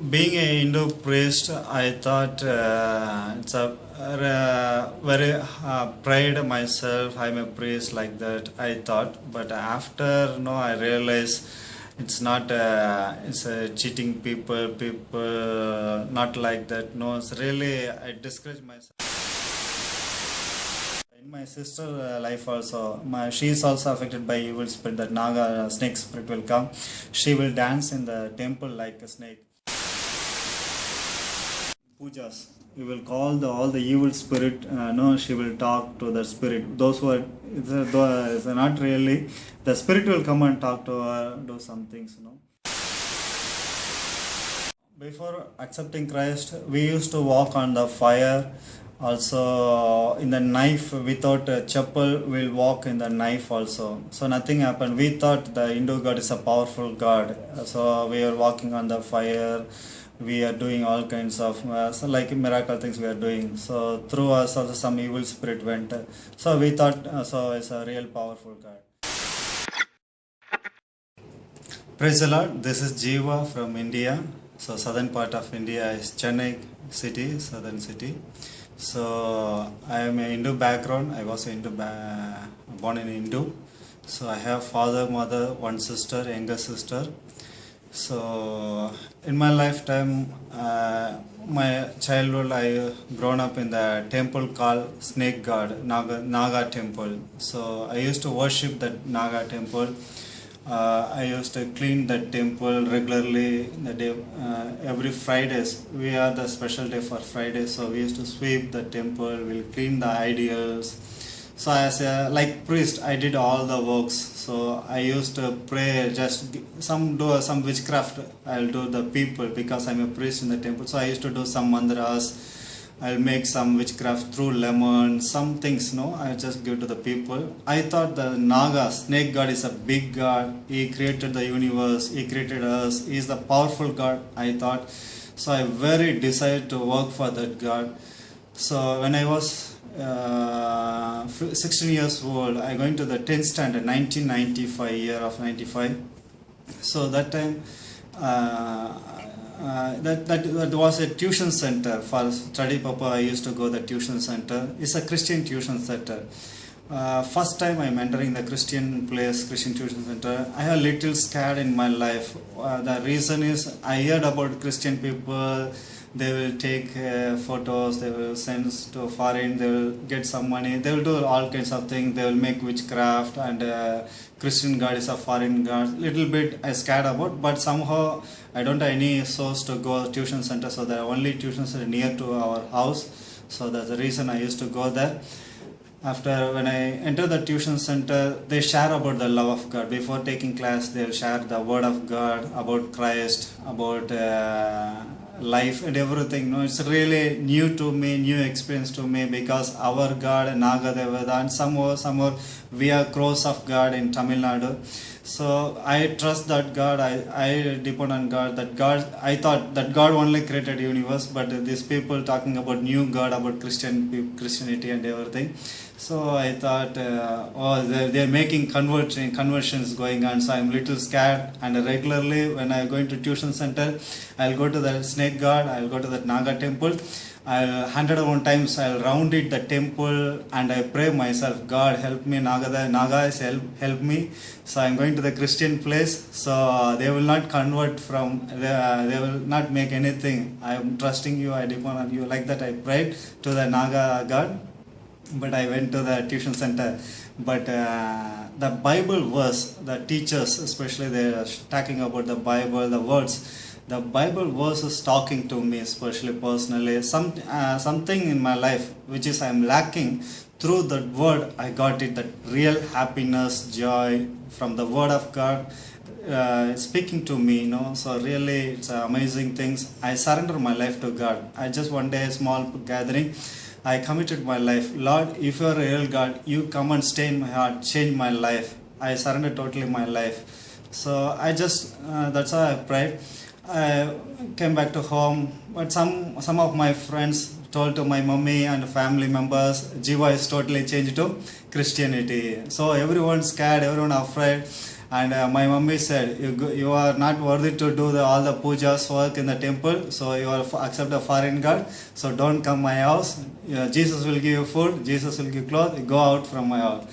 Being a Hindu priest, I thought it's a very pride myself. I'm a priest like that. I thought, but after I realized it's not. It's cheating people. People not like that. No, it's really I discourage myself. In my sister life also, she is also affected by evil spirit. That Naga snake spirit will come. She will dance in the temple like a snake. Pujas, you will call all the evil spirit. No, she will talk to the spirit. Those who are it's not really the spirit will come and talk to her, do some things. Before accepting Christ, we used to walk on the fire. Also, in the knife, without a chapel, we'll walk in the knife also. So nothing happened. We thought the Hindu God is a powerful God. So we are walking on the fire. We are doing all kinds of so like miracle things we are doing. So through us also some evil spirit went. So we thought so it's a real powerful God. Praise the Lord. This is Jiva from India. So southern part of India is Chennai city, southern city. So I am a Hindu background. I was born in Hindu. So I have father, mother, one sister, younger sister. So in my lifetime, my childhood, I grown up in the temple called Snake God, Naga temple. So I used to worship that Naga temple. I used to clean that temple regularly. The day, every Fridays, we have the special day for Fridays. So we used to sweep the temple. We'll clean the idols. So as a like priest, I did all the works. So I used to pray, just do some witchcraft. I'll do the people because I'm a priest in the temple. So I used to do some mantras. I'll make some witchcraft through lemon, some things. I just give to the people. I thought the Naga, snake god, is a big god. He created the universe. He created us. He is the powerful god. I thought. So I very decided to work for that god. So when I was 16 years old, I going to the 10th standard, 1995, year of 95. So that time, that was a tuition center for study purpose. I used to go the tuition center. It's a Christian tuition center. First time I'm entering the Christian place, Christian tuition center. I have a little scared in my life. The reason is I heard about Christian people. They will take photos, they will send to foreign, they will get some money, they will do all kinds of things, they will make witchcraft, and Christian God is a foreign God. Little bit I scared about, but somehow I don't have any source to go tuition center, so the only tuition center near to our house, so that's the reason I used to go there. After when I enter the tuition center, they share about the love of God. Before taking class, they'll share the word of God, about Christ, about life and everything. It's really new to me, new experience to me, because our God, Naga Devada, and somewhere we are crows of God in Tamil Nadu. So I trust that God, I depend on God, I thought that God only created universe, but these people talking about new God, about Christianity and everything. So I thought, they're making conversions going on, so I'm little scared. And regularly when I go into tuition center, I'll go to the snake god, I'll go to the Naga temple. I'll 101 times I'll round it the temple, and I pray myself, God help me, Naga is help me. So I'm going to the Christian place, so they will not convert from, they will not make anything. I am trusting you, I depend on you. Like that I prayed to the Naga God. But I went to the tuition center. But the Bible verse, the teachers especially, they are talking about the Bible, the words. The Bible verse is talking to me, especially personally. Something in my life which is I'm lacking. Through that word, I got it. That real happiness, joy from the word of God. Speaking to me, so really it's amazing things. I surrender my life to God. I just one day a small gathering, I committed my life. Lord, if you are a real God, you come and stay in my heart, change my life. I surrender totally my life. So I just that's how I prayed. I came back to home, but some of my friends told to my mummy and family members, Jiva is totally changed to Christianity. So everyone's scared, everyone afraid. And my mummy said, you are not worthy to do all the pujas work in the temple, so you are accept a foreign god, so don't come my house. Jesus will give you food, Jesus will give clothes, go out from my house.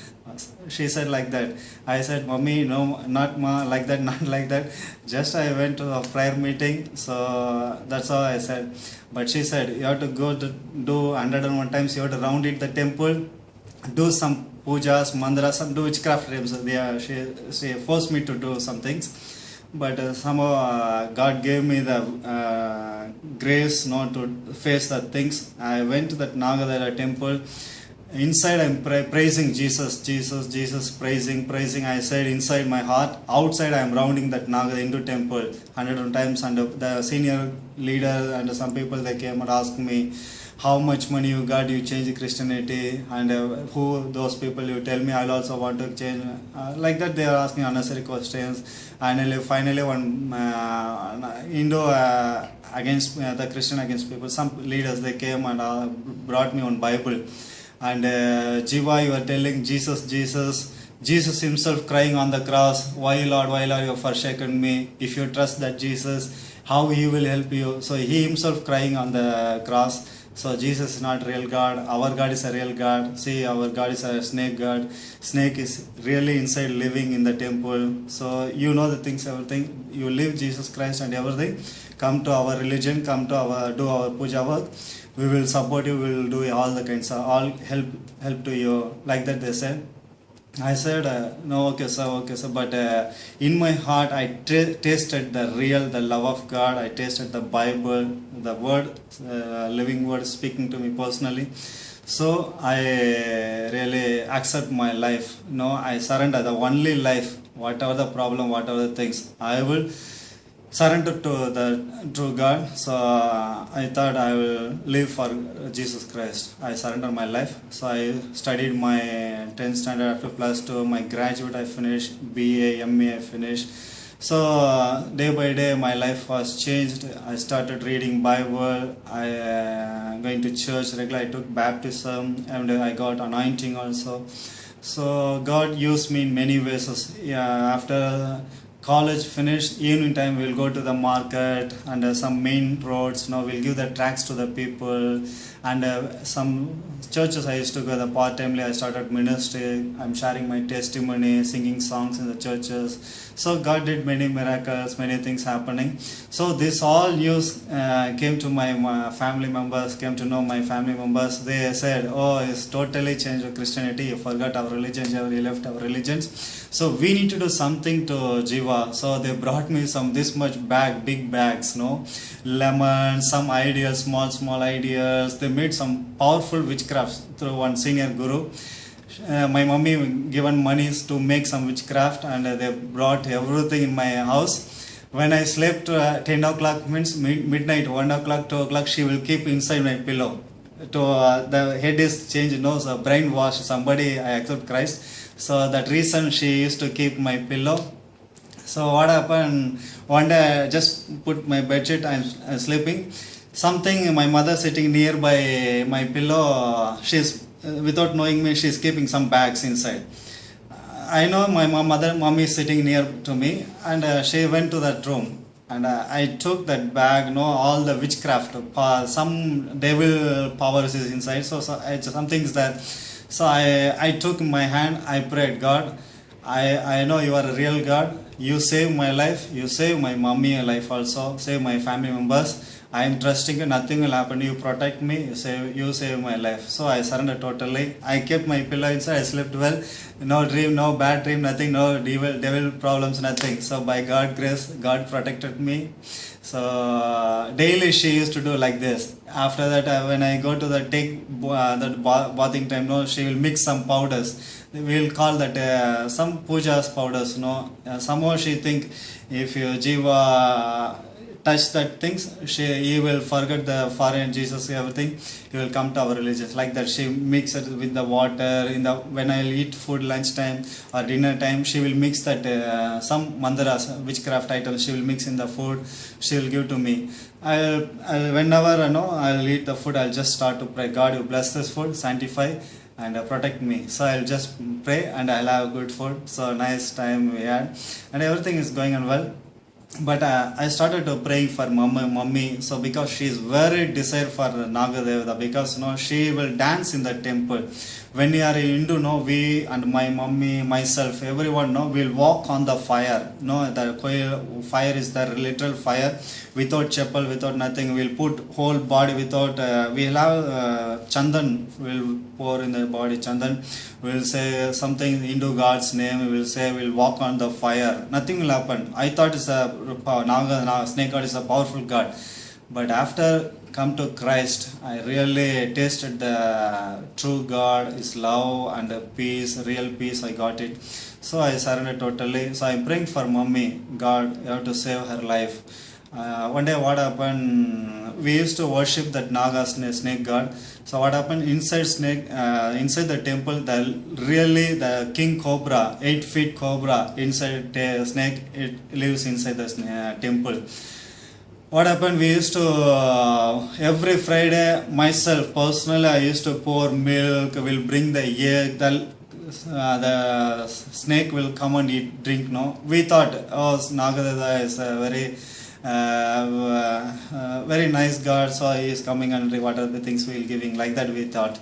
She said like that. I said, Mummy, no, not like that, not like that. Just I went to a prayer meeting, so that's all I said. But she said, you have to go to do 101 times, you have to round it the temple, do some pujas, mantras, some do witchcraft dreams. She forced me to do some things. But somehow God gave me the grace not to face the things. I went to that Nagadara temple. Inside I'm praising Jesus, Jesus, Jesus, praising. I said inside my heart. Outside I'm rounding that Naga Hindu temple 100 times, and the senior leader and some people, they came and asked me, how much money you got, you change Christianity, and who those people, you tell me, I'll also want to change. Like that they are asking unnecessary questions. And finally one Indo against the Christian against people, some leaders, they came and brought me on Bible. And Jiva, you are telling Jesus, Jesus, Jesus himself crying on the cross, why Lord, you have forsaken me? If you trust that Jesus, how he will help you? So he himself crying on the cross. So Jesus is not real God, our God is a real God. See, our God is a snake God. Snake is really inside living in the temple. So you know the things, everything. You live Jesus Christ and everything. Come to our religion, come to our, do our puja work. We will support you, we will do all the kinds of, all help to you. Like that they said. I said, no, okay sir, but in my heart I tasted the love of God. I tasted the Bible, the word, living word speaking to me personally. So I really accept my life. No, I surrender the only life, whatever the problem, whatever the things, I will surrender to the true God. So I thought I will live for Jesus Christ. I surrender my life. So I studied my 10th standard after plus 2. My graduate I finished, BA, MA I finished. So day by day my life was changed. I started reading Bible. I going to church regularly. I took baptism and I got anointing also. So God used me in many ways. Yeah, after college finished, evening time we'll go to the market and some main roads. We'll give the tracts to the people, and some churches I used to go the part-timely. I started ministry. I'm sharing my testimony, singing songs in the churches. So God did many miracles, many things happening. So this all news came to my family members, came to know my family members. They said, oh, it's totally changed Christianity. You forgot our religion, you left our religions. So we need to do something to Jiva. So they brought me this much big bags, lemon, some ideas, small ideas. They made some powerful witchcrafts through one senior guru. My mummy given monies to make some witchcraft, and they brought everything in my house. When I slept 10 o'clock means midnight, 1 o'clock, 2 o'clock, she will keep inside my pillow. The head is changed, so brainwash somebody, I accept Christ. So that reason she used to keep my pillow. So what happened, one day I just put my bedsheet, I'm sleeping. Something, my mother sitting nearby my pillow, she's without knowing me, she's keeping some bags inside. I know my mommy is sitting near to me, and she went to that room, and I took that bag, all the witchcraft, some devil powers is inside, so some things that. So I took my hand, I prayed, God, I know you are a real God. You save my life, you save my mommy life also, save my family members. I am trusting you, nothing will happen. You protect me, you save my life. So I surrendered totally. I kept my pillow inside, I slept well. No dream, no bad dream, nothing, no devil problems, nothing. So by God's grace, God protected me. So daily she used to do like this. After that, when I go to the bathing time, she will mix some powders. We will call that some pujas powders. Somehow she think if you Jiva touch that things, he will forget the foreign Jesus, everything. He will come to our religion. Like that, she mix it with the water. When I eat food lunchtime or dinner time, she will mix that some mandaras, witchcraft items. She will mix in the food. She will give to me. Whenever I'll eat the food, I'll just start to pray. God, you bless this food, sanctify. and protect me. So I'll just pray and I'll have good food. So nice time we had, and everything is going on well. But I started to praying for mummy. So because she is very desire for Nagadevada, because she will dance in the temple. When we are in Hindu, we and my mummy, myself, everyone, will walk on the fire. The fire is the literal fire, without chapel, without nothing. We'll put whole body without. We'll have chandan. We'll pour in the body chandan. We'll say something Hindu God's name. We'll walk on the fire. Nothing will happen. I thought it's a snake god is a powerful god. But after come to Christ, I really tasted the true God, His love and peace, real peace. I got it. So I surrendered totally. So I'm praying for mummy. God, you have to save her life. One day what happened, we used to worship that Naga snake god. So what happened, inside the temple, the king cobra, 8 feet cobra inside the snake, it lives inside the temple. What happened, we used to, every Friday, myself, personally, I used to pour milk, will bring the egg, the snake will come and eat, drink, We thought, Nagadeva is a very nice God, so he is coming and what are the things we will giving, like that we thought.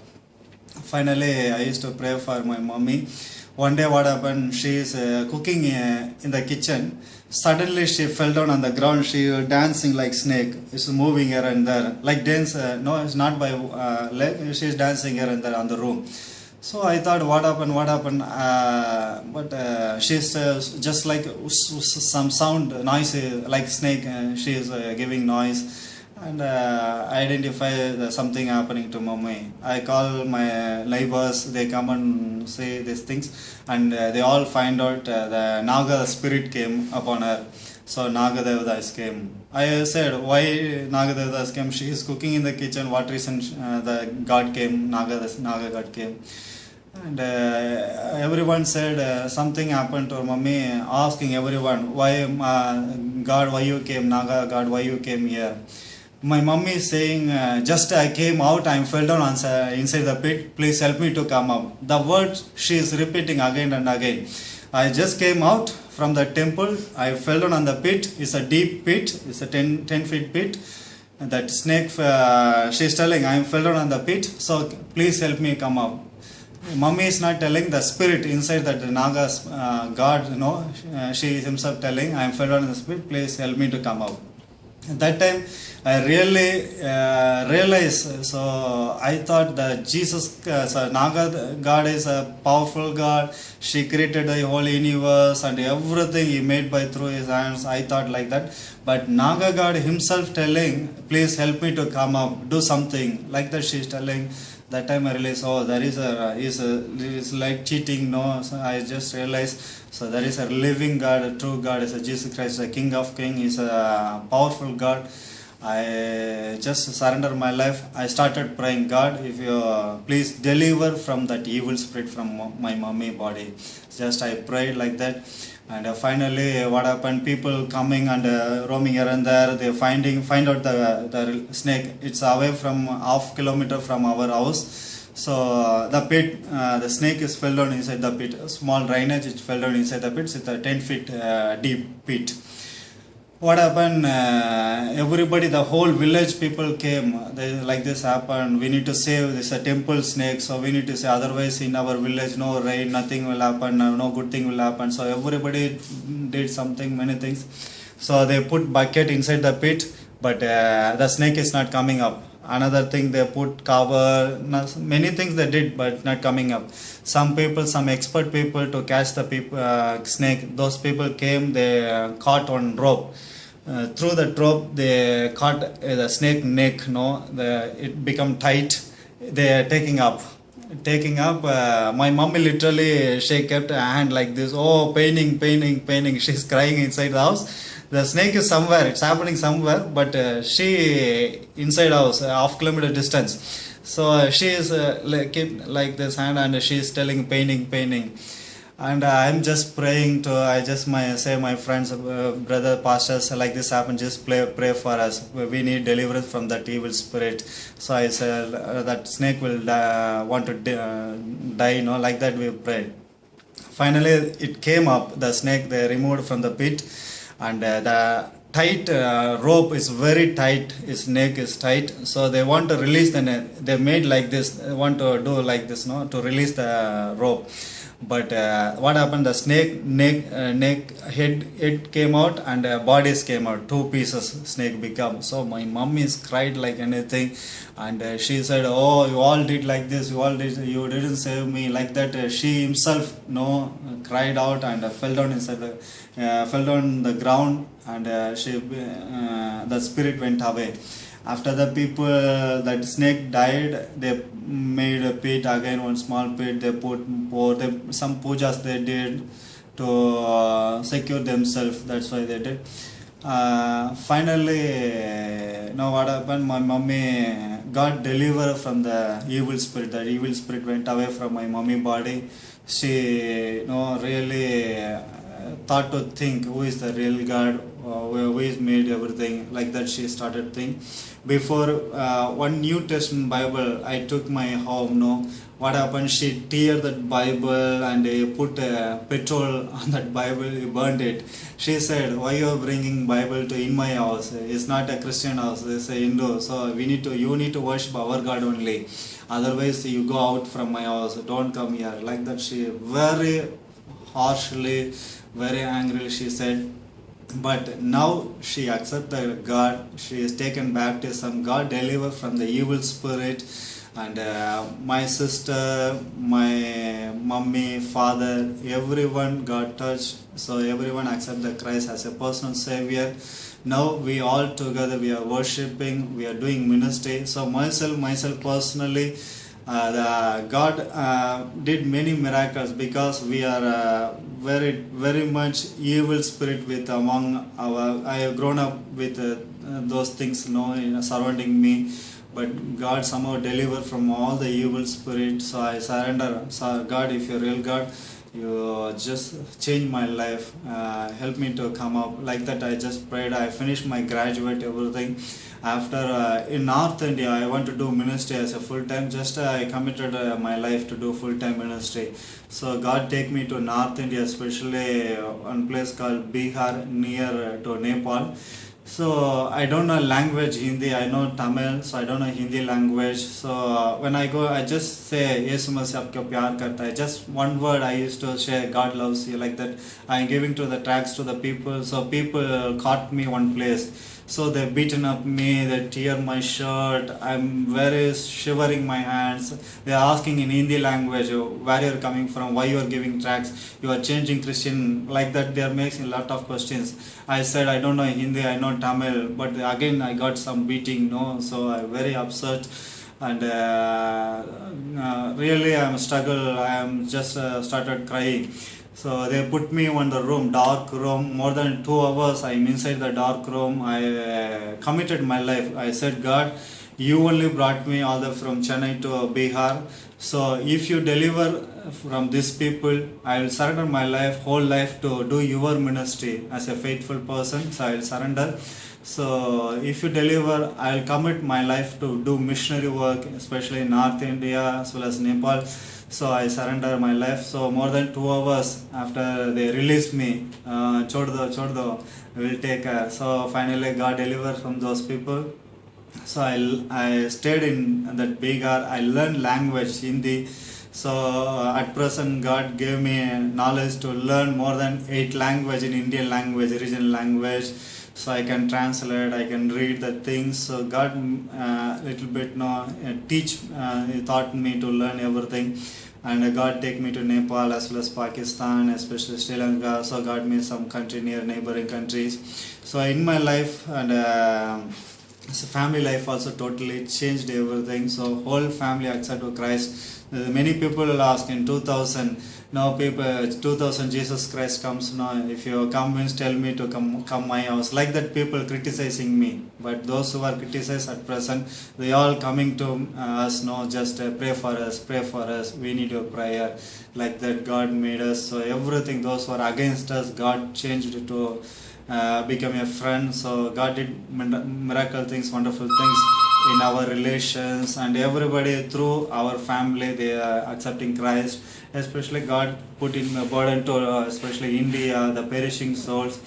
Finally, I used to pray for my mommy. One day what happened, she is cooking in the kitchen. Suddenly she fell down on the ground. She was dancing like snake. It's moving here and there. Like dance, it's not by leg. She is dancing here and there on the room. So I thought, what happened? But she's just like some sound, noise, like snake. She is giving noise. And I identify something happening to mommy. I call my neighbors, they come and say these things, and they all find out the Naga spirit came upon her. So Nagadevada came. I said, why Nagadevada came? She is cooking in the kitchen. What reason the god came? Naga god came. And everyone said something happened to her mommy, asking everyone, why God, why you came? Naga god, why you came here? My mummy is saying, just I came out, I fell down inside the pit, please help me to come up. The word she is repeating again and again. I just came out from the temple, I fell down on the pit, it's a deep pit, it's a 10 feet pit. That snake, she is telling, I fell down on the pit, so please help me come up. Mummy is not telling, the spirit inside that Naga's God, she is himself telling, I fell down in the pit, please help me to come out. At that time, I really realized, so I thought that Naga God is a powerful God. She created the whole universe and everything He made by through His hands. I thought like that. But Naga God himself telling, please help me to come up, do something. Like that she is telling. That time I realized, there is like cheating, So I just realized, so there is a living God, a true God, is a Jesus Christ, a King of Kings, is a powerful God. I just surrender my life. I started praying, God, if you please deliver from that evil spirit from my mommy body. Just I prayed like that. And finally, what happened? People coming and roaming here and there. They find out the snake. It's away from half kilometer from our house. So the pit, the snake is fell down inside the pit. A small drainage, it fell down inside the pit. It's a 10 feet deep pit. What happened? Everybody, the whole village people came. Like this happened. We need to save this a temple snake. So we need to say, otherwise in our village no rain, nothing will happen, no good thing will happen. So everybody did something, many things. So they put bucket inside the pit, but the snake is not coming up. Another thing, they put cover, many things they did, but not coming up. Some expert people to catch the snake, those people came, they caught on rope. Through the rope, they caught the snake neck, it become tight. They are taking up. My mommy literally, she kept her hand like this, paining. She's crying inside the house. The snake is somewhere, it's happening somewhere, but she inside house, half kilometer distance. So she is keep like this hand and she is telling paining. And I'm just praying to, I just say my friends, brother pastors, like this happened, just pray for us, we need deliverance from that evil spirit. So I said that snake will want to die, like that we prayed. Finally it came up, the snake they removed from the pit, and the tight rope is very tight, his neck is tight, so they want to release the net. They made like this, they want to do like this, to release the rope. But what happened, the snake neck head came out, and bodies came out, two pieces snake become. So my mom is cried like anything, and she said, oh, you all did like this, you didn't save me, like that. She himself cried out and fell down inside fell down the ground, and the spirit went away. After the people, that snake died, they made a pit again, one small pit. They put some pujas they did to secure themselves. That's why they did. Finally, what happened? My mommy got delivered from the evil spirit. The evil spirit went away from my mommy body. She, really thought to think who is the real God, who is made everything, like that. She started think. Before one New Testament Bible I took my home, what happened, she teared that Bible and put petrol on that Bible, burned it. She said, why you are bringing Bible to in my house? It's not a Christian house, it's a Hindu, so you need to worship our God only, otherwise you go out from my house, don't come here, like that. She very harshly, very angrily she said. But now she accepted God, she is taken baptism, God delivered from the evil spirit, and my sister, my mommy, father, everyone got touched. So everyone accepted Christ as a personal savior. Now we all together, we are worshipping, we are doing ministry. So myself personally, God did many miracles, because we are very much evil spirit with among our. I have grown up with those things, surrounding me. But God somehow delivered from all the evil spirits. So I surrender. So God, if you're real God, you just change my life. Help me to come up, like that. I just prayed. I finished my graduate, everything. After in North India, I want to do ministry as a full time. Just I committed my life to do full time ministry. So God take me to North India, especially one place called Bihar, near to Nepal. So I don't know language Hindi, I know Tamil, so I don't know Hindi language. So when I go, I just say, Yesu Masih aapko pyar karta hai. Just one word I used to share, God loves you, like that. I'm giving to the tracts to the people. So people caught me one place. So they beaten up me, they tear my shirt, I'm very shivering my hands. They are asking in Hindi language, where you are coming from, why you are giving tracts, you are changing Christian, like that. They are making a lot of questions. I said, I don't know Hindi, I know Tamil, but again I got some beating, so I'm very upset. And really I'm struggle, I am just started crying. So they put me in the room, dark room, more than 2 hours. I'm inside the dark room. I committed my life. I said, God, you only brought me all the from Chennai to Bihar. So if you deliver from these people, I will surrender my life, whole life, to do your ministry as a faithful person. So I will surrender. So if you deliver, I will commit my life to do missionary work, especially in North India as well as Nepal. So I surrender my life. So more than 2 hours after they released me, chod will take. So finally God delivered from those people. So I stayed in that Bihar. I learned language Hindi. So at present God gave me knowledge to learn more than 8 language in Indian language, regional language. So I can translate, I can read the things. So God little bit He taught me to learn everything. And God take me to Nepal as well as Pakistan, especially Sri Lanka. So God made some country near neighboring countries. So in my life and so family life also totally changed everything. So whole family accepted Christ. Many people will ask in 2000, Now people, 2000 Jesus Christ comes now. If you come means tell me to come my house. Like that, people criticizing me. But those who are criticized at present, they all coming to us. No, just pray for us, pray for us. We need your prayer. Like that, God made us. So everything, those who are against us, God changed it to become a friend. So God did miracle things, wonderful things in our relations, and everybody through our family they are accepting Christ. Especially God put in a burden to especially India, the perishing souls.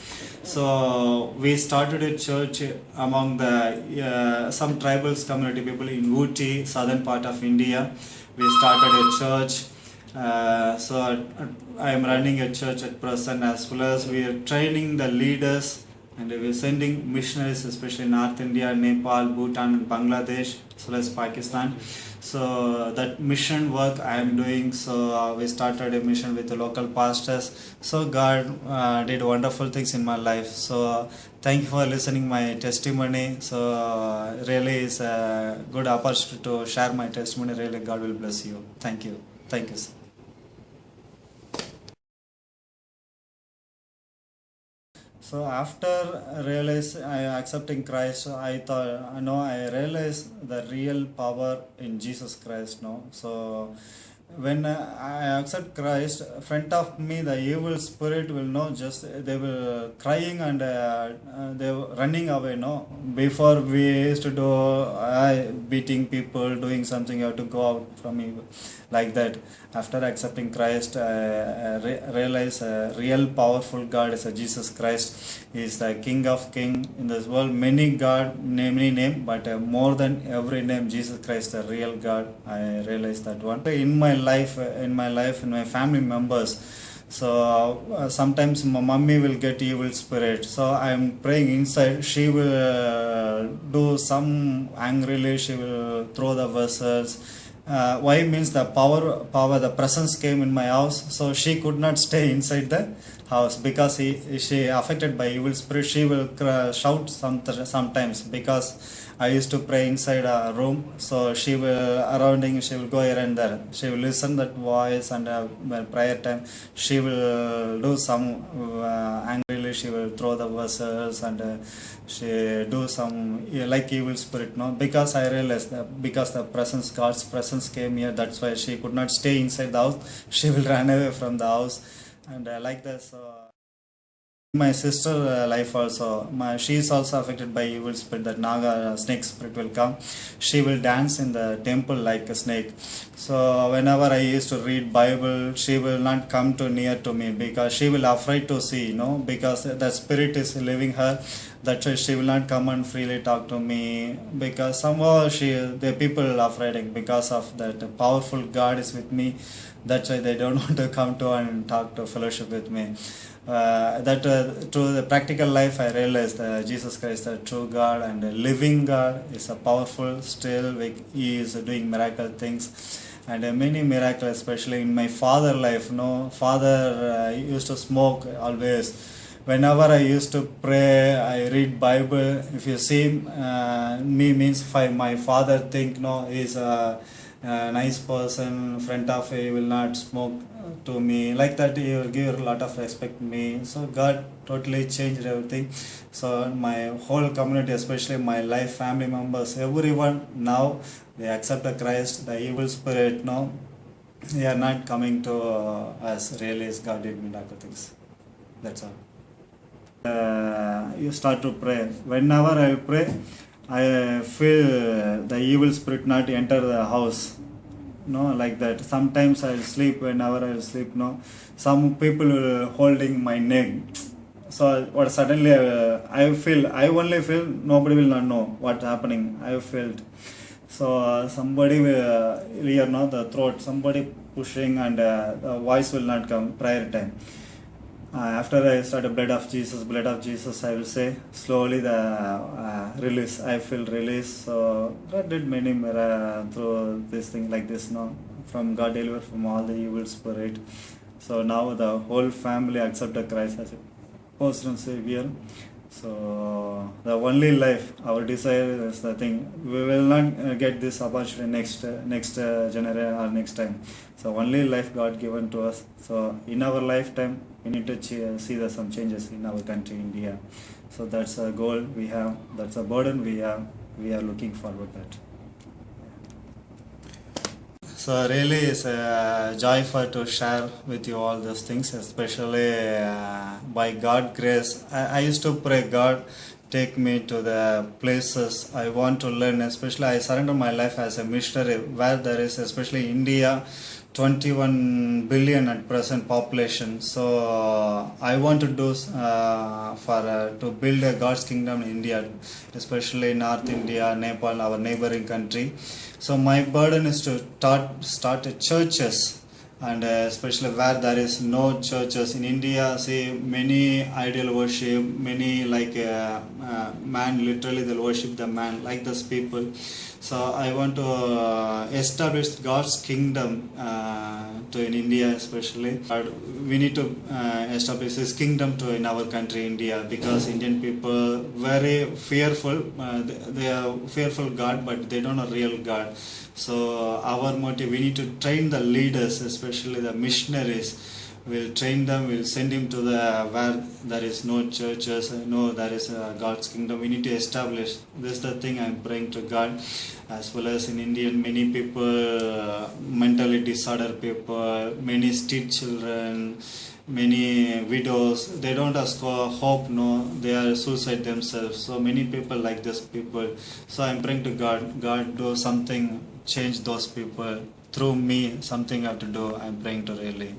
So we started a church among the some tribals community people in Ooty, southern part of India. We started a church. So I am running a church at present, as well as we are training the leaders, and we are sending missionaries, especially North India, Nepal, Bhutan, and Bangladesh, as well as Pakistan. So that mission work I am doing. So we started a mission with the local pastors. So God did wonderful things in my life. So thank you for listening my testimony. So really is a good opportunity to share my testimony. Really, God will bless you. Thank you. Thank you, sir. So after I accepting Christ, I thought, I realized the real power in Jesus Christ. No, so when I accept Christ, front of me the evil spirit will just they will crying and they were running away. No, before we used to do beating people, doing something, you have to go out from evil like that. After accepting Christ, I realize a real powerful God is a Jesus Christ. He is the King of Kings in this world. Many God, many name, but more than every name, Jesus Christ, the real God. I realized that one. In my life, in my family members. So sometimes my mummy will get evil spirit. So I am praying inside. She will do some angrily. She will throw the vessels. Why means the power, the presence came in my house, so she could not stay inside the house because she affected by evil spirit. She will shout sometimes because I used to pray inside a room, so she will go here and there. She will listen that voice, and prayer time she will do some angrily. She will throw the vessels, and she do some like evil spirit. No, because I realized that because the presence, God's presence came here, that's why she could not stay inside the house. She will run away from the house, and like this. So my sister life also, she is also affected by evil spirit. That naga snake spirit will come. She will dance in the temple like a snake. So whenever I used to read Bible, she will not come to near to me because she will afraid to see, because the spirit is leaving her. That's why she will not come and freely talk to me, because somehow the people are afraid because of that powerful God is with me. That's why they don't want to come to and talk to fellowship with me. Through the practical life, I realized that Jesus Christ, the true God and the living God, is a powerful. Still, He is doing miracle things, and many miracles, especially in my father life. Father used to smoke always. Whenever I used to pray, I read Bible. If you see me, means if my father think he's a nice person, friend of he will not smoke to me, like that he will give a lot of respect to me. So God totally changed everything. So my whole community, especially my life, family members, everyone now they accept the Christ. The evil spirit, they are not coming to us. Really, God did miracle things. That's all. You start to pray. Whenever I pray, I feel the evil spirit not enter the house. Like that. Sometimes I'll sleep. Whenever I'll sleep, some people will holding my neck. So what suddenly I only feel, nobody will not know what's happening. I felt. So somebody will hear the throat, somebody pushing, and the voice will not come. Prayer time. After I started blood of Jesus, I will say slowly the release. I feel release. So God did many through this thing like this. From God deliver from all the evil spirit. So now the whole family accepted Christ as a personal savior. So the only life, our desire is the thing. We will not get this opportunity next generation or next time. So only life God given to us. So in our lifetime, we need to see some changes in our country, India. So that's a goal we have. That's a burden we have. We are looking forward to that. So really it's a joy for to share with you all those things, especially by God grace. I used to pray, God, take me to the places I want to learn, especially I surrender my life as a missionary where there is, especially India, 21 billion at present population. So I want to do to build a God's kingdom in India, especially North India, Nepal, our neighboring country. So my burden is to start churches, and especially where there is no churches in India. See, many idol worship, many like man, literally they'll worship the man like those people. So I want to establish God's kingdom in India, especially. We need to establish His kingdom in our country, India, because Indian people very fearful. They are fearful God, but they don't know real God. So our motive, we need to train the leaders, especially the missionaries. We'll train them, we'll send him to where there is no churches, there is God's kingdom. We need to establish. This is the thing I'm praying to God. As well as in India, many people, mentally disordered people, many street children, many widows, they don't ask for hope, they are suicide themselves. So many people like this people. So I'm praying to God, God do something, change those people. Through me, something I have to do. I'm praying to really.